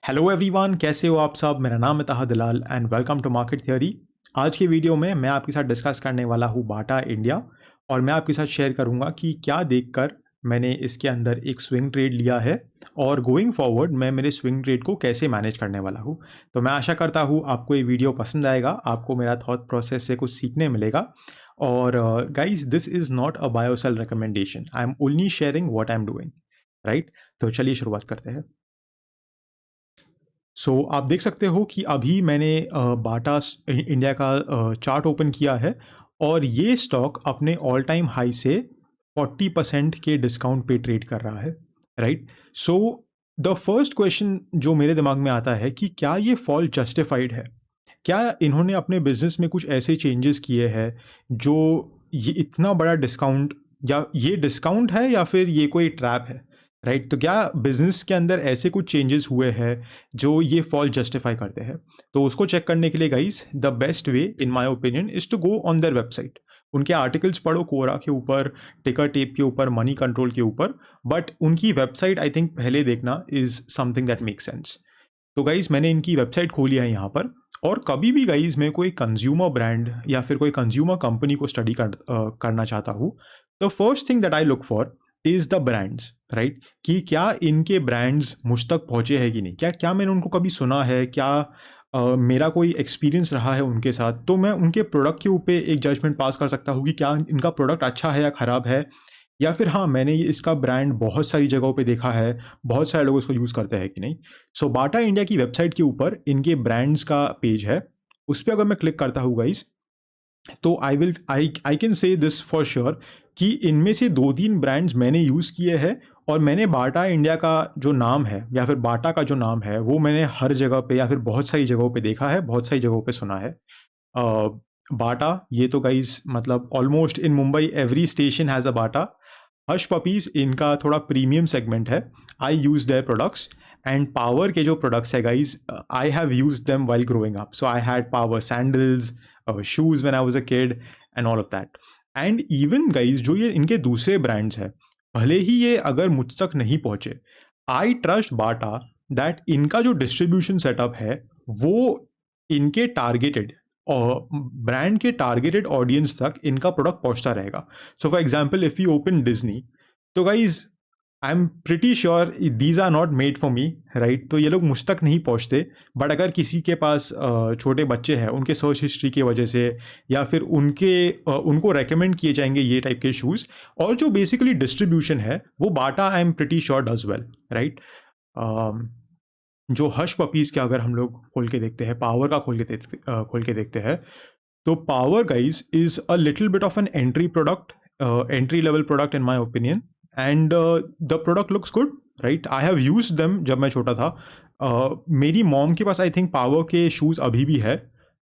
Hello everyone, कैसे हो आप सब। मेरा नाम है Taha Dalal and welcome to market theory. आज के वीडियो में मैं आपके साथ डिस्कस करने वाला हूँ बाटा इंडिया, और मैं आपके साथ शेयर करूँगा कि क्या देखकर मैंने इसके अंदर एक स्विंग ट्रेड लिया है और गोइंग फॉरवर्ड मैं मेरे स्विंग ट्रेड को कैसे मैनेज करने वाला हूँ। तो मैं आशा करता हूँ आपको ये वीडियो पसंद आएगा, आपको मेरा थॉट प्रोसेस से कुछ सीखने मिलेगा। और guys, this is not a bio cell recommendation, I am only sharing what I am doing, right. तो चलिए शुरुआत करते हैं। आप देख सकते हो कि अभी मैंने बाटा इंडिया का चार्ट ओपन किया है, और ये स्टॉक अपने ऑल टाइम हाई से 40% के डिस्काउंट पे ट्रेड कर रहा है, right. So the first question जो मेरे दिमाग में आता है कि क्या ये फॉल जस्टिफाइड है, क्या इन्होंने अपने बिजनेस में कुछ ऐसे चेंजेस किए हैं जो ये इतना बड़ा डिस्काउंट, या ये डिस्काउंट है या फिर ये कोई ट्रैप है, राइट। तो क्या बिजनेस के अंदर ऐसे कुछ चेंजेस हुए हैं जो ये फॉल जस्टिफाई करते हैं। तो उसको चेक करने के लिए guys, the best way in my opinion is to go on their website. उनके आर्टिकल्स पढ़ो, कोरा के ऊपर, टिकर टेप के ऊपर, मनी कंट्रोल के ऊपर, बट उनकी वेबसाइट आई थिंक पहले देखना is something that make sense. तो गाइज मैंने इनकी वेबसाइट खोली है यहाँ पर, और कभी भी गाइज मैं कोई कंज्यूमर ब्रांड या फिर कोई कंज्यूमर कंपनी को स्टडी करना चाहता हूँ, the first thing that I look for is the brands, right. कि क्या इनके ब्रांड्स मुझ तक पहुँचे हैं कि नहीं, क्या क्या मैंने उनको कभी सुना है, क्या मेरा कोई एक्सपीरियंस रहा है उनके साथ, तो मैं उनके प्रोडक्ट के ऊपर एक जजमेंट पास कर सकता हूँ कि क्या इनका प्रोडक्ट अच्छा है या ख़राब है। या फिर हाँ, मैंने ये इसका ब्रांड बहुत सारी जगहों पे देखा है, बहुत सारे लोग इसको यूज़ करते हैं कि नहीं। बाटा इंडिया की वेबसाइट के ऊपर इनके ब्रांड्स का पेज है, उस पर अगर मैं क्लिक करता हूँ गाइस, तो I can say this for sure कि इनमें से 2-3 ब्रांड्स मैंने यूज़ किए हैं, और मैंने बाटा इंडिया का जो नाम है या फिर बाटा का जो नाम है वो मैंने हर जगह पे या फिर बहुत सारी जगहों पे देखा है, बहुत सारी जगहों पे सुना है। बाटा, ये तो गाइज मतलब almost in Mumbai every station has a Bata. Hush Puppies इनका थोड़ा प्रीमियम सेगमेंट है। I use their products, and Power के जो प्रोडक्ट्स है guys, I have use them while growing up. So I had Power sandals, shoes when I was a kid and all of that. And even guys जो ये इनके दूसरे brands हैं, भले ही ये अगर मुझ तक नहीं पहुँचे, आई ट्रस्ट बाटा दैट इनका जो डिस्ट्रीब्यूशन सेटअप है वो इनके टारगेटेड और ब्रांड के टारगेटेड ऑडियंस तक इनका प्रोडक्ट पहुंचता रहेगा। So for example, if you open Disney, तो guys I am pretty sure these are not made for me, right. तो ये लोग मुझ तक नहीं पहुंचते, बट अगर किसी के पास छोटे बच्चे हैं, उनके सर्च हिस्ट्री की वजह से या फिर उनको रेकमेंड किए जाएंगे ये टाइप के शूज़, और जो बेसिकली डिस्ट्रीब्यूशन है वो Bata I am pretty sure does well, right. जो हश पपीज़ के अगर हम लोग खोल के देखते हैं, पावर का खोल के देखते हैं, तो power guys is a little bit of an entry product, entry level product in my opinion, and the product looks good, right. I have used them जब मैं छोटा था। मेरी मॉम के पास आई थिंक पावर के शूज़ अभी भी है,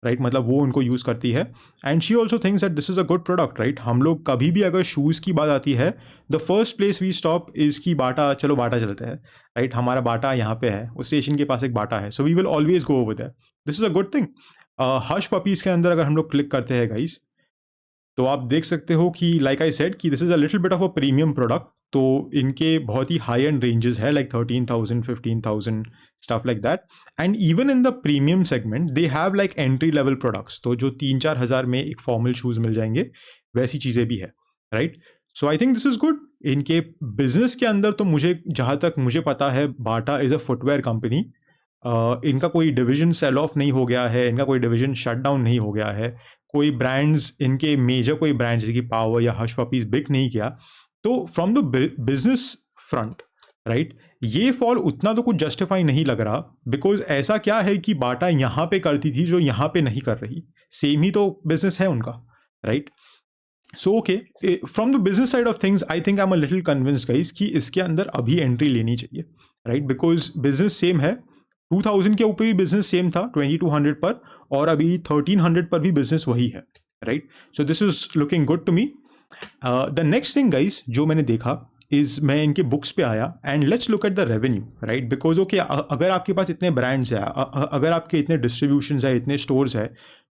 राइट। मतलब वो उनको यूज़ करती है, and she also thinks that this is a good product, right. हम लोग कभी भी अगर शूज़ की बात आती है, the first place we stop is की बाटा, चलो बाटा चलते हैं, राइट। हमारा बाटा यहाँ पे है, उस स्टेशन के पास एक बाटा है, so we will always go over there. This is a good thing. Hush puppies के अंदर अगर हम लोग क्लिक करते हैं गाइस, तो आप देख सकते हो कि लाइक आई सेड कि this is a little bit of a premium product. तो इनके बहुत ही हाई एंड रेंजेस है, like 13,000 15,000 stuff like that. And even in the premium segment they have like entry level products, तो जो 3-4 हज़ार में एक फॉर्मल शूज़ मिल जाएंगे, वैसी चीज़ें भी है, right. So I think this is good. इनके बिजनेस के अंदर तो मुझे जहाँ तक मुझे पता है, बाटा इज़ अ फुटवेयर कंपनी। इनका कोई डिवीजन सेल ऑफ नहीं हो गया है, इनका कोई डिवीजन शट डाउन नहीं हो गया है, कोई ब्रांड्स इनके मेजर कोई ब्रांड्स जैसे कि पावर या हश पपीज बिक नहीं किया। तो from the business front, right, ये फॉल उतना तो कुछ जस्टिफाई नहीं लग रहा, बिकॉज ऐसा क्या है कि बाटा यहाँ पे करती थी जो यहाँ पे नहीं कर रही, सेम ही तो बिजनेस है उनका, right. So okay, from the business side of things I think I am a little convinced guys कि इसके अंदर अभी एंट्री लेनी चाहिए, राइट। बिकॉज बिजनेस सेम है, 2000 के ऊपर भी बिजनेस सेम था 2200 पर, और अभी 1300 पर भी बिजनेस वही है, right. So this is looking good to me. The next thing guys जो मैंने देखा इज, मैं इनके बुक्स पे आया, and let's look at the revenue, right. Because okay, अगर आपके पास इतने ब्रांड्स है, अगर आपके इतने डिस्ट्रीब्यूशन है, इतने स्टोर्स है,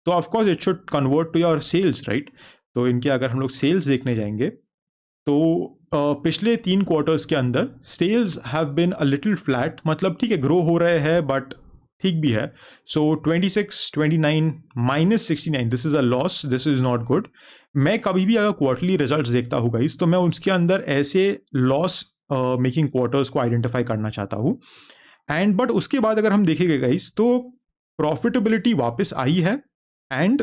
तो of course it should convert to your sales, right. तो इनके अगर हम लोग सेल्स देखने जाएंगे, तो पिछले 3 क्वार्टर्स के अंदर cells have been a little flat, मतलब ठीक है ग्रो हो रहे हैं बट ठीक भी है. सो 26, 29, -69, this is a loss, this is not good. मैं कभी भी अगर क्वार्टरली रिजल्ट्स देखता हूँ गाइस, तो मैं उसके अंदर ऐसे लॉस मेकिंग क्वार्टर्स को आइडेंटिफाई करना चाहता हूँ. एंड बट उसके बाद अगर हम देखेंगे गाइस, तो प्रॉफिटेबिलिटी वापस आई है. एंड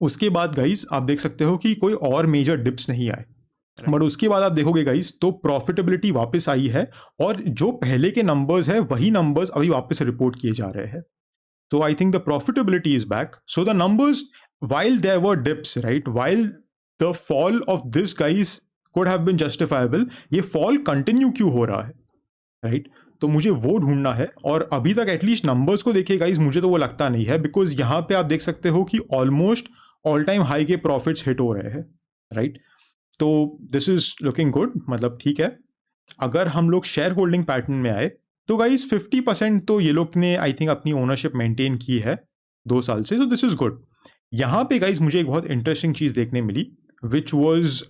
उसके बाद गाइस आप देख सकते हो कि कोई और मेजर डिप्स नहीं आए. बट उसके बाद आप देखोगे गाइस, तो प्रॉफिटेबिलिटी वापस आई है, और जो पहले के नंबर्स है वही नंबर्स अभी वापस रिपोर्ट किए जा रहे हैं. So I think the profitability is back. So the numbers, while there were dips, right, while the fall of this guys could have been justifiable, ये fall continue क्यों हो रहा है, right? तो मुझे वो ढूंढना है, और अभी तक एटलीस्ट नंबर्स को देखिए गाइज, मुझे तो वो लगता नहीं है, बिकॉज यहाँ पे आप देख सकते हो कि ऑलमोस्ट ऑल टाइम हाई के प्रॉफिट्स हिट हो रहे हैं, राइट? तो दिस इज लुकिंग गुड, मतलब ठीक है. अगर हम लोग शेयर होल्डिंग पैटर्न में आए, तो गाइज 50% तो ये लोग ने आई थिंक अपनी ओनरशिप मेंटेन की है 2 साल से, तो दिस इज गुड. यहाँ पे गाइज मुझे एक बहुत इंटरेस्टिंग चीज़ देखने मिली, which was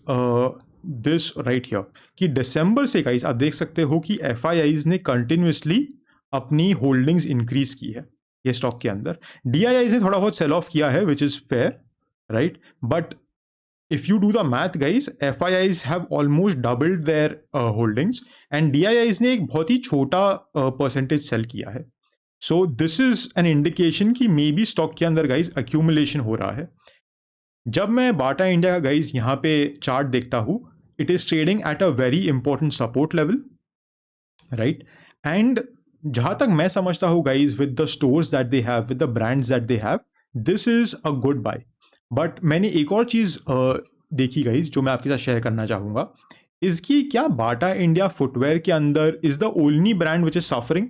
this right here, कि दिसंबर से गाइज आप देख सकते हो कि FIIs ने कंटिन्यूसली अपनी होल्डिंग्स इंक्रीज की है ये स्टॉक के अंदर. DIIs ने थोड़ा बहुत सेल ऑफ किया है, which is fair, right? But if you do the math guys, FIIs have almost doubled their holdings, and DIIs ने एक बहुत ही छोटा परसेंटेज सेल किया है. So this is an indication कि मे बी स्टॉक के अंदर गाइज accumulation हो रहा है. जब मैं बाटा इंडिया का गाइज यहाँ पे चार्ट देखता हूँ, it is trading at a very important support level, right? And जहाँ तक मैं समझता हूँ guys, with the stores that they have, with the brands that they have, this is a good buy. But मैंने एक और चीज़ देखी गाइज जो मैं आपके साथ शेयर करना चाहूँगा, इसकी क्या बाटा इंडिया फुटवेयर के अंदर is the only brand which is suffering?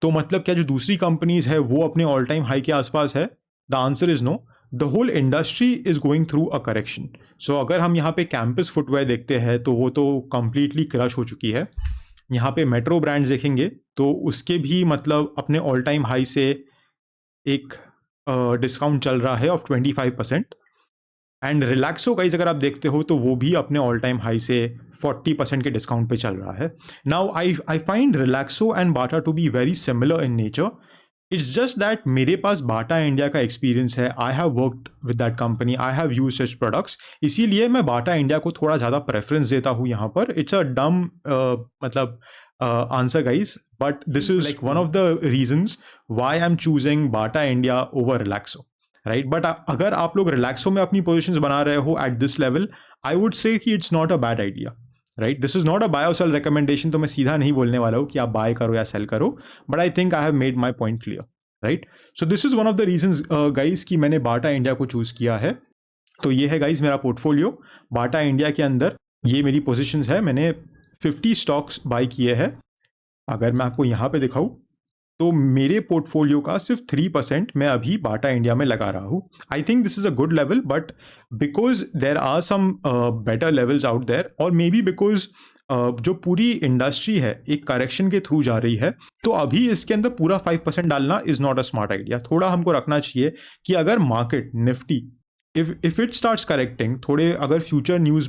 तो मतलब क्या जो दूसरी कंपनीज है वो अपने ऑल टाइम हाई के आसपास है? The answer is no. The whole industry is going through a correction. So अगर हम यहाँ पे कैंपस फुटवेयर देखते हैं, तो वो तो कंप्लीटली क्रश हो चुकी है. यहाँ पे मेट्रो ब्रांड्स देखेंगे तो उसके भी मतलब अपने ऑल टाइम हाई से एक डिस्काउंट चल रहा है ऑफ 25%. एंड रिलैक्सो गाइज अगर आप देखते हो, तो वो भी अपने ऑल टाइम हाई से 40% के डिस्काउंट पे चल रहा है. Now I find Relaxo and Bata to be very similar in nature. It's just that मेरे पास बाटा इंडिया का एक्सपीरियंस है, I have worked with that company, I have use such products, इसीलिए मैं बाटा इंडिया को थोड़ा ज़्यादा प्रेफरेंस देता हूँ यहाँ पर. इट्स अ डम मतलब answer guys, but this is like one of the reasons why I am choosing Bata India over Relaxo, right? But अगर आप लोग रिलैक्सो में अपनी पोजिशन बना रहे हो at this level, I would say कि it's not a bad idea, right? This is not a buy or sell recommendation, तो मैं सीधा नहीं बोलने वाला हूँ कि आप बाय करो या सेल करो, but I think I have made my point clear, right? So this is one of the reasons guys कि मैंने बाटा इंडिया को चूज किया है. तो ये है गाइज मेरा पोर्टफोलियो बाटा इंडिया के अंदर. ये मेरी पोजिशंस है, मैंने 50 स्टॉक्स बाय किए हैं. अगर मैं आपको यहाँ पे दिखाऊँ, तो मेरे पोर्टफोलियो का सिर्फ 3% मैं अभी बाटा इंडिया में लगा रहा हूँ. I think this is a good level, but because there are some better levels out there, और मे बी बिकॉज जो पूरी इंडस्ट्री है एक करेक्शन के थ्रू जा रही है, तो अभी इसके अंदर पूरा 5% डालना is not a smart idea. थोड़ा हमको रखना चाहिए कि अगर market Nifty if it starts correcting, थोड़े अगर फ्यूचर न्यूज़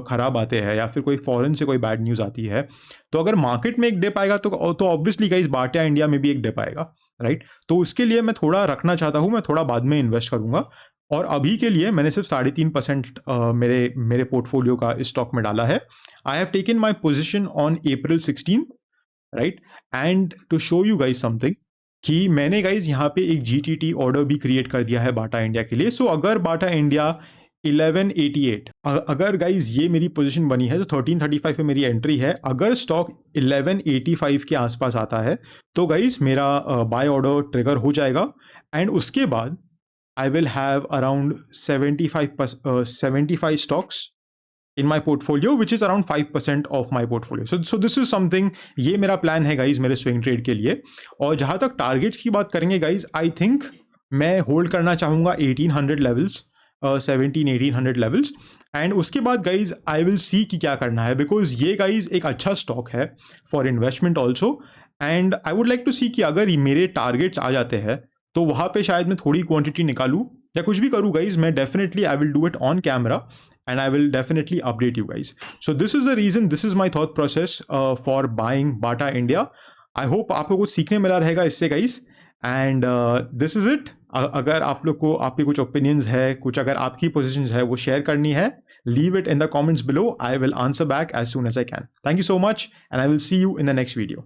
खराब आते हैं या फिर कोई फॉरेन से कोई बैड न्यूज़ आती है, तो अगर मार्केट में एक डिप आएगा, तो ऑब्वियसली गाइस बाटा इंडिया में भी एक डिप आएगा, राइट? तो उसके लिए मैं थोड़ा रखना चाहता हूँ, मैं थोड़ा बाद में इन्वेस्ट करूँगा. और अभी के लिए मैंने सिर्फ 3.5% मेरे पोर्टफोलियो का इस स्टॉक में डाला है. I have taken my position on April 16, right? And to show you guys something, कि मैंने गाइज यहाँ पे एक GTT ऑर्डर भी क्रिएट कर दिया है बाटा इंडिया के लिए. सो अगर बाटा इंडिया 1188, अगर गाइज ये मेरी पोजीशन बनी है, तो 1335 पे मेरी एंट्री है. अगर स्टॉक 1185 के आसपास आता है, तो गाइज मेरा बाय ऑर्डर ट्रिगर हो जाएगा. एंड उसके बाद I will have around 75 stocks in my portfolio, which is around 5% of my portfolio. So this is something, ये मेरा प्लान है गाइज मेरे स्विंग ट्रेड के लिए. और जहाँ तक टारगेट्स की बात करेंगे गाइज, आई थिंक मैं होल्ड करना चाहूँगा 1800 लेवल्स, 17-1800 लेवल्स. एंड उसके बाद गाइज आई विल सी कि क्या करना है, बिकॉज ये गाइज एक अच्छा स्टॉक है for investment also. And I would like to see कि अगर मेरे टारगेट्स आ जाते हैं, तो वहाँ पे शायद मैं थोड़ी क्वांटिटी निकालूँ या कुछ भी करूँ गाइज. मैं definitely I will do it on camera. and I will definitely update you guys. So this is the reason, this is my thought process for buying Bata India. I hope आपको कुछ सीखने मिला रहेगा इससे guys. And this is it. अगर आप लोग को आपके कुछ ओपिनियंस है, कुछ अगर आपकी पोजीशन है वो शेयर करनी है, leave it in the comments below. I will answer back as soon as I can. Thank you so much, and I will see you in the next video.